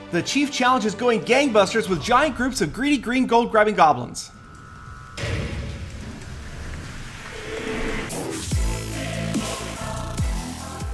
The Chief Challenge is going gangbusters with giant groups of greedy green gold grabbing goblins.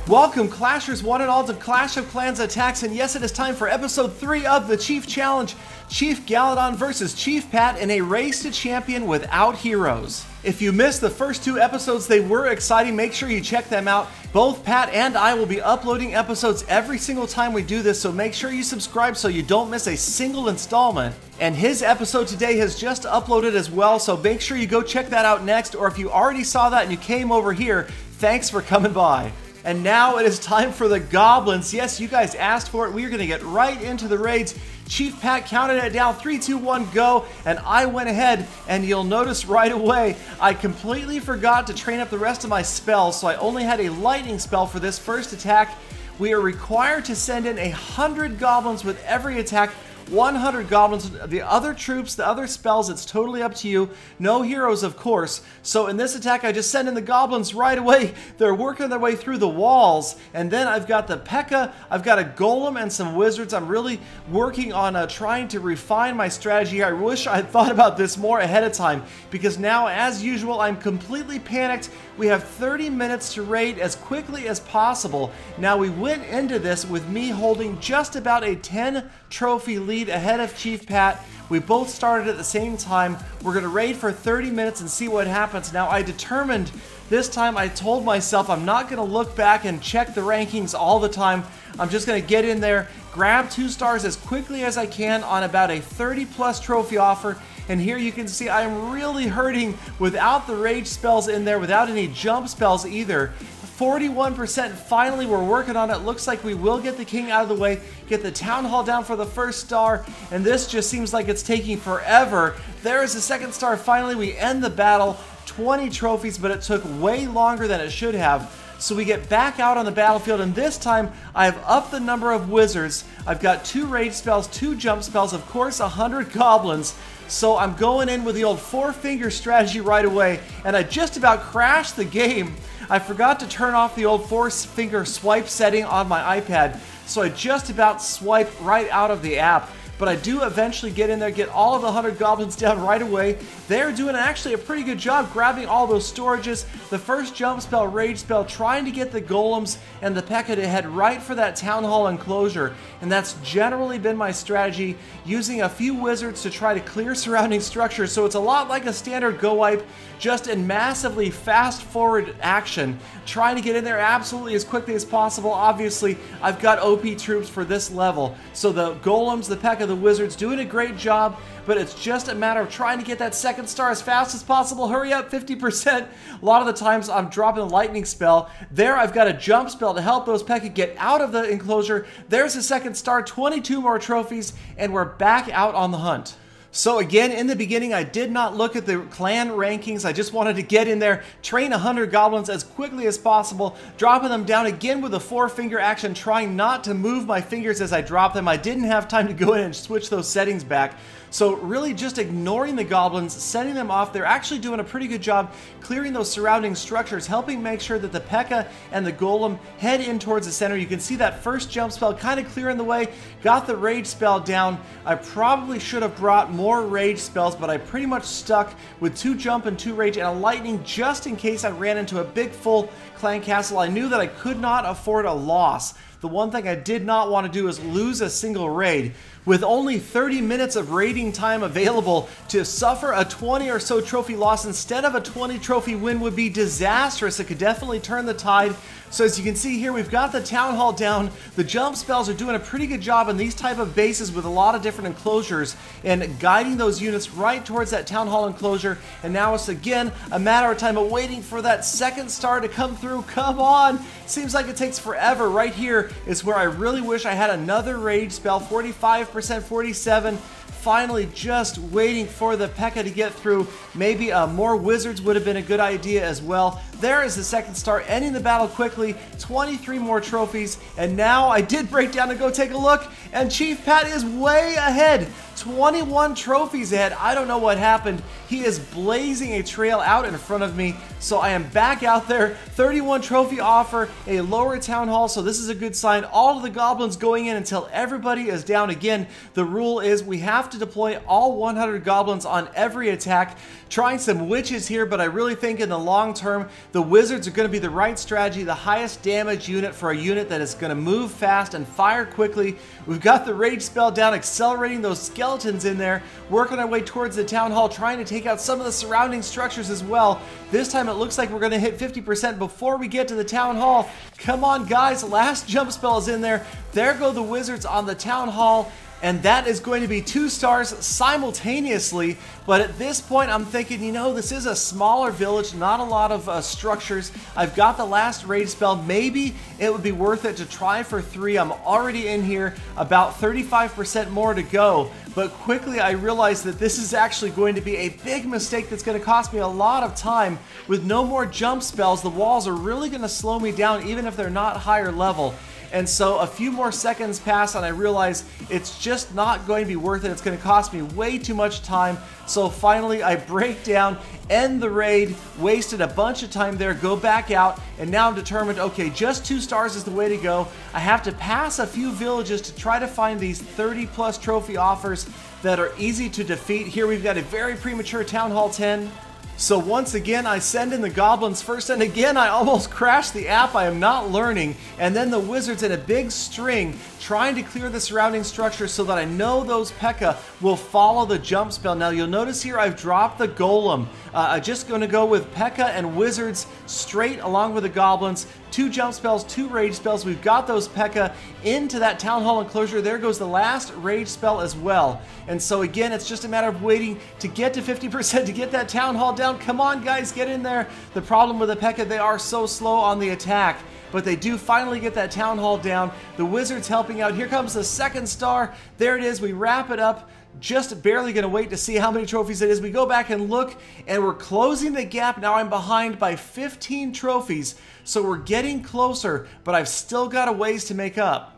Welcome, Clashers one and all, to Clash of Clans Attacks, and yes, it is time for episode 3 of the Chief Challenge. Chief Galadon versus Chief Pat in a race to champion without heroes. If you missed the first 2 episodes, they were exciting. Make sure you check them out. Both Pat and I will be uploading episodes every single time we do this, so make sure you subscribe so you don't miss a single installment. And his episode today has just uploaded as well, so make sure you go check that out next, or if you already saw that and you came over here, thanks for coming by. And now it is time for the Goblins. Yes, you guys asked for it. We are going to get right into the raids. Chief Pat counted it down, 3, 2, 1, go, and I went ahead, and you'll notice right away, I completely forgot to train up the rest of my spells, so I only had a lightning spell for this first attack. We are required to send in 100 goblins with every attack. 100 goblins. The other troops, the other spells, it's totally up to you. No heroes, of course. So in this attack, I just send in the goblins right away. They're working their way through the walls. And then I've got the P.E.K.K.A., I've got a golem and some wizards. I'm really working on trying to refine my strategy. I wish I had thought about this more ahead of time, because now, as usual, I'm completely panicked. We have 30 minutes to raid as quickly as possible. Now, we went into this with me holding just about a 10 trophy lead ahead of Chief Pat. We both started at the same time. We're going to raid for 30 minutes and see what happens. Now, I determined this time, I told myself I'm not going to look back and check the rankings all the time. I'm just going to get in there, grab 2 stars as quickly as I can on about a 30+ trophy offer. And here you can see I'm really hurting without the rage spells in there, without any jump spells either. 41%, finally we're working on it. Looks like we will get the king out of the way, get the town hall down for the first star, and this just seems like it's taking forever. There's the second star. Finally we end the battle. 20 trophies, but it took way longer than it should have. So we get back out on the battlefield, and this time I have upped the number of wizards. I've got 2 rage spells, 2 jump spells, of course 100 goblins. So I'm going in with the old 4-finger strategy right away, and I just about crashed the game. I forgot to turn off the old 4-finger swipe setting on my iPad, so I just about swiped right out of the app. But I do eventually get in there, get all of the 100 goblins down right away. They're doing actually a pretty good job grabbing all those storages. The first jump spell, rage spell, trying to get the golems and the P.E.K.K.A. to head right for that town hall enclosure. And that's generally been my strategy, using a few wizards to try to clear surrounding structures. So it's a lot like a standard go wipe, just in massively fast forward action, trying to get in there absolutely as quickly as possible. Obviously, I've got OP troops for this level. So the golems, the P.E.K.K.A., the wizards doing a great job, but it's just a matter of trying to get that second star as fast as possible. Hurry up, 50%. A lot of the times I'm dropping a lightning spell. There I've got a jump spell to help those P.E.K.K.A. get out of the enclosure. There's the second star, 22 more trophies, and we're back out on the hunt. So again, in the beginning, I did not look at the clan rankings. I just wanted to get in there, train 100 goblins as quickly as possible, dropping them down again with a 4-finger action, trying not to move my fingers as I drop them. I didn't have time to go in and switch those settings back. So really just ignoring the goblins, sending them off. They're actually doing a pretty good job clearing those surrounding structures, helping make sure that the P.E.K.K.A. and the golem head in towards the center. You can see that first jump spell kind of clearing the way, got the rage spell down. I probably should have brought more rage spells, but I pretty much stuck with 2 jump and 2 rage and a lightning just in case I ran into a big full clan castle. I knew that I could not afford a loss. The one thing I did not want to do is lose a single raid. With only 30 minutes of raiding time available, to suffer a 20 or so trophy loss instead of a 20 trophy win would be disastrous. It could definitely turn the tide. So as you can see here, we've got the town hall down. The jump spells are doing a pretty good job in these type of bases with a lot of different enclosures and guiding those units right towards that town hall enclosure. And now it's again a matter of time of waiting for that second star to come through. Come on! Seems like it takes forever. Right here is where I really wish I had another rage spell. 45%, 47%. finally just waiting for the P.E.K.K.A. to get through. Maybe more wizards would have been a good idea as well. There is the second star, ending the battle quickly. 23 more trophies, and now I did break down to go take a look, and Chief Pat is way ahead. 21 trophies ahead. I don't know what happened. He is blazing a trail out in front of me, so I am back out there. 31 trophy offer, a lower town hall, so this is a good sign. All of the goblins going in until everybody is down again. The rule is we have to deploy all 100 goblins on every attack. Trying some witches here, but I really think in the long term, the wizards are going to be the right strategy, the highest damage unit for a unit that is going to move fast and fire quickly. We've got the rage spell down, accelerating those skeletons in there, working our way towards the town hall, trying to take out some of the surrounding structures as well. This time it looks like we're going to hit 50% before we get to the town hall. Come on, guys, last jump spell is in there. There go the wizards on the town hall. And that is going to be 2 stars simultaneously. But at this point, I'm thinking, you know, this is a smaller village, not a lot of structures. I've got the last rage spell. Maybe it would be worth it to try for 3. I'm already in here, about 35% more to go. But quickly, I realized that this is actually going to be a big mistake that's going to cost me a lot of time. With no more jump spells, the walls are really going to slow me down, even if they're not higher level. And so a few more seconds pass and I realize it's just not going to be worth it. It's going to cost me way too much time. So finally I break down, end the raid, wasted a bunch of time there, go back out, and now I'm determined, okay, just 2 stars is the way to go. I have to pass a few villages to try to find these 30+ trophy offers that are easy to defeat. Here we've got a very premature Town Hall 10. So once again, I send in the goblins first, and again, I almost crashed the app. I am not learning. And then the wizards in a big string trying to clear the surrounding structure so that I know those P.E.K.K.A. will follow the jump spell. Now you'll notice here I've dropped the golem. I'm just going to go with P.E.K.K.A. and wizards straight along with the goblins. 2 jump spells, 2 rage spells. We've got those P.E.K.K.A. into that town hall enclosure. There goes the last rage spell as well. And so again, it's just a matter of waiting to get to 50% to get that town hall down. Come on, guys, get in there. The problem with the P.E.K.K.A., they are so slow on the attack. But they do finally get that town hall down. The wizards helping out. Here comes the second star. There it is. We wrap it up. Just barely going to wait to see how many trophies it is. We go back and look, and we're closing the gap. Now I'm behind by 15 trophies, so we're getting closer, but I've still got a ways to make up.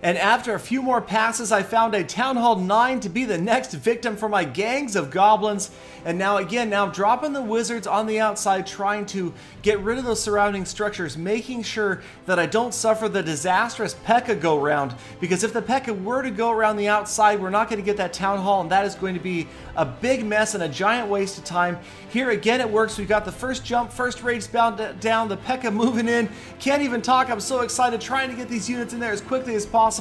And after a few more passes, I found a Town Hall 9 to be the next victim for my gangs of goblins. And now again, now I'm dropping the wizards on the outside, trying to get rid of those surrounding structures, making sure that I don't suffer the disastrous P.E.K.K.A. go round. Because if the P.E.K.K.A. were to go around the outside, we're not going to get that Town Hall, and that is going to be a big mess and a giant waste of time. Here again it works. We've got the first jump, first rage bound down, the P.E.K.K.A. moving in. Can't even talk, I'm so excited, trying to get these units in there as quickly as possible.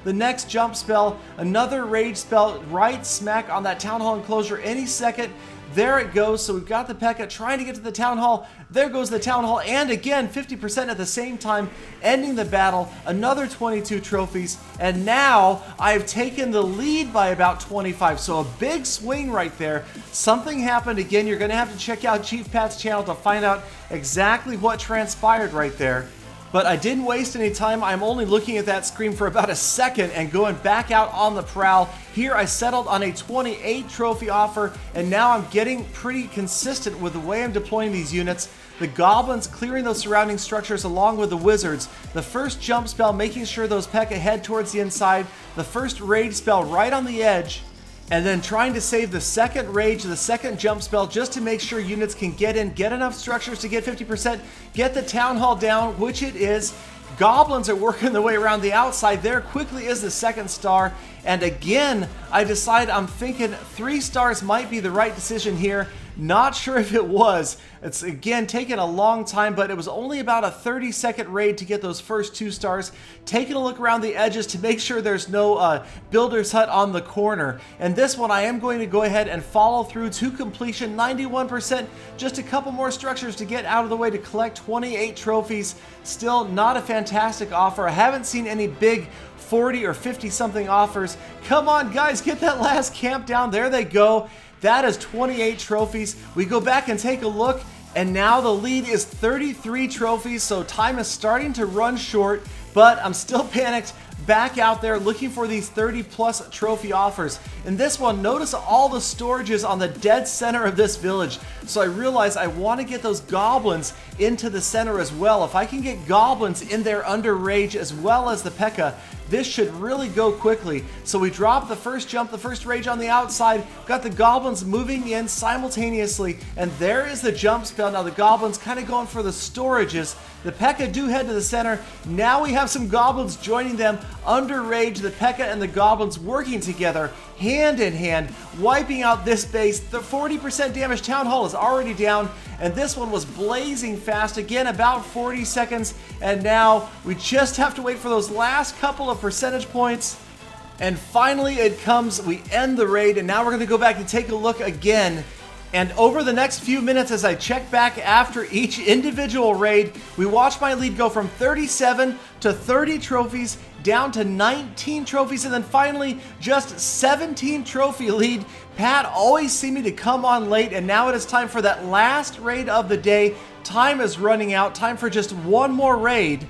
The next jump spell, another rage spell right smack on that town hall enclosure any second. There it goes. So we've got the P.E.K.K.A. trying to get to the town hall. There goes the town hall, and again 50% at the same time, ending the battle. Another 22 trophies, and now I've taken the lead by about 25. So a big swing right there. Something happened again. You're going to have to check out Chief Pat's channel to find out exactly what transpired right there. But I didn't waste any time. I'm only looking at that screen for about a second and going back out on the prowl. Here I settled on a 28 trophy offer, and now I'm getting pretty consistent with the way I'm deploying these units. The goblins clearing those surrounding structures along with the wizards. The first jump spell making sure those P.E.K.K.A. head towards the inside. The first rage spell right on the edge. And then trying to save the second rage, the second jump spell, just to make sure units can get in, get enough structures to get 50%, get the town hall down, which it is. Goblins are working their way around the outside. There quickly is the second star. And again, I decide I'm thinking 3 stars might be the right decision here. Not sure if it was. It's again taken a long time, but it was only about a 30-second raid to get those first 2 stars. Taking a look around the edges to make sure there's no builder's hut on the corner. And this one I am going to go ahead and follow through to completion, 91%. Just a couple more structures to get out of the way to collect 28 trophies. Still not a fantastic offer. I haven't seen any big 40 or 50 something offers. Come on guys, get that last camp down. There they go. That is 28 trophies. We go back and take a look, and now the lead is 33 trophies, so time is starting to run short, but I'm still panicked. back out there looking for these 30+ trophy offers. In this one, notice all the storages on the dead center of this village. So I realized I want to get those goblins into the center as well. If I can get goblins in there under rage as well as the P.E.K.K.A., this should really go quickly. So we drop the first jump, the first rage on the outside, got the goblins moving in simultaneously, and there is the jump spell. Now the goblins kind of going for the storages. The P.E.K.K.A. do head to the center. Now we have some goblins joining them under rage. The P.E.K.K.A. and the goblins working together, hand in hand, wiping out this base. The 40% damage Town Hall is already down, and this one was blazing fast. Again, about 40 seconds, and now we just have to wait for those last couple of percentage points. And finally it comes. We end the raid, and now we're going to go back and take a look again. And over the next few minutes, as I check back after each individual raid, we watch my lead go from 37 to 30 trophies, down to 19 trophies, and then finally just 17 trophy lead. Pat always seemed me to come on late, and now it is time for that last raid of the day. Time is running out. Time for just one more raid.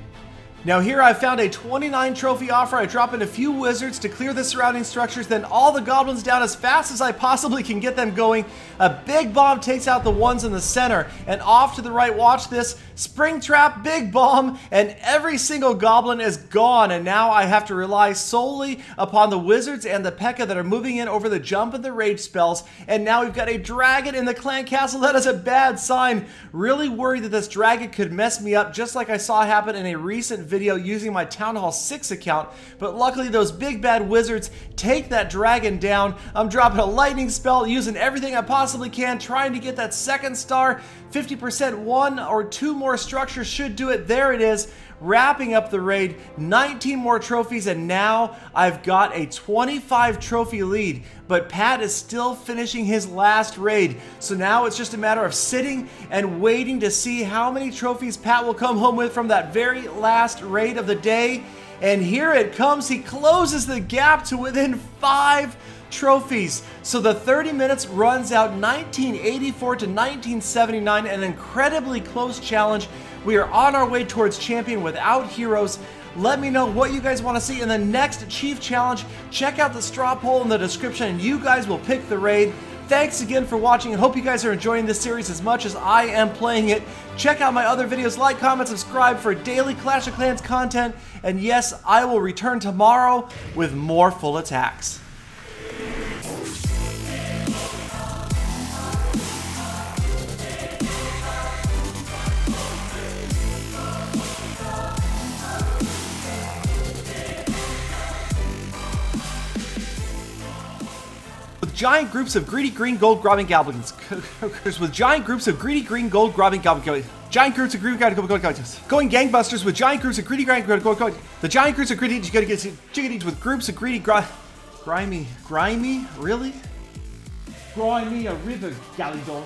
Now here I found a 29 trophy offer. I drop in a few wizards to clear the surrounding structures, then all the goblins down as fast as I possibly can get them going. A big bomb takes out the ones in the center, and off to the right, watch this, spring trap, big bomb, and every single goblin is gone. And now I have to rely solely upon the wizards and the P.E.K.K.A. that are moving in over the jump and the rage spells. And now we've got a dragon in the clan castle. That is a bad sign. Really worried that this dragon could mess me up, just like I saw happen in a recent video using my Town Hall 6 account, but luckily those big bad wizards take that dragon down. I'm dropping a lightning spell, using everything I possibly can, trying to get that second star. 50%, one or two more structures should do it. There it is, wrapping up the raid. 19 more trophies, and now I've got a 25 trophy lead, but Pat is still finishing his last raid. So now it's just a matter of sitting and waiting to see how many trophies Pat will come home with from that very last raid of the day. And here it comes. He closes the gap to within 5 trophies. So the 30 minutes runs out 1984 to 1979, an incredibly close challenge. We are on our way towards champion without heroes. Let me know what you guys want to see in the next Chief Challenge. Check out the straw poll in the description and you guys will pick the raid. Thanks again for watching, and hope you guys are enjoying this series as much as I am playing it. Check out my other videos, like, comment, subscribe for daily Clash of Clans content, and yes, I will return tomorrow with more full attacks. Giant groups of greedy green gold grabbing goblins. With giant groups of greedy green gold grabbing goblins. Giant groups of greedy goblins. Going gangbusters with giant groups of greedy goblins. The giant groups of greedy you gotta get chickadees with groups of greedy grimy, really? Grimy a river, Galadon.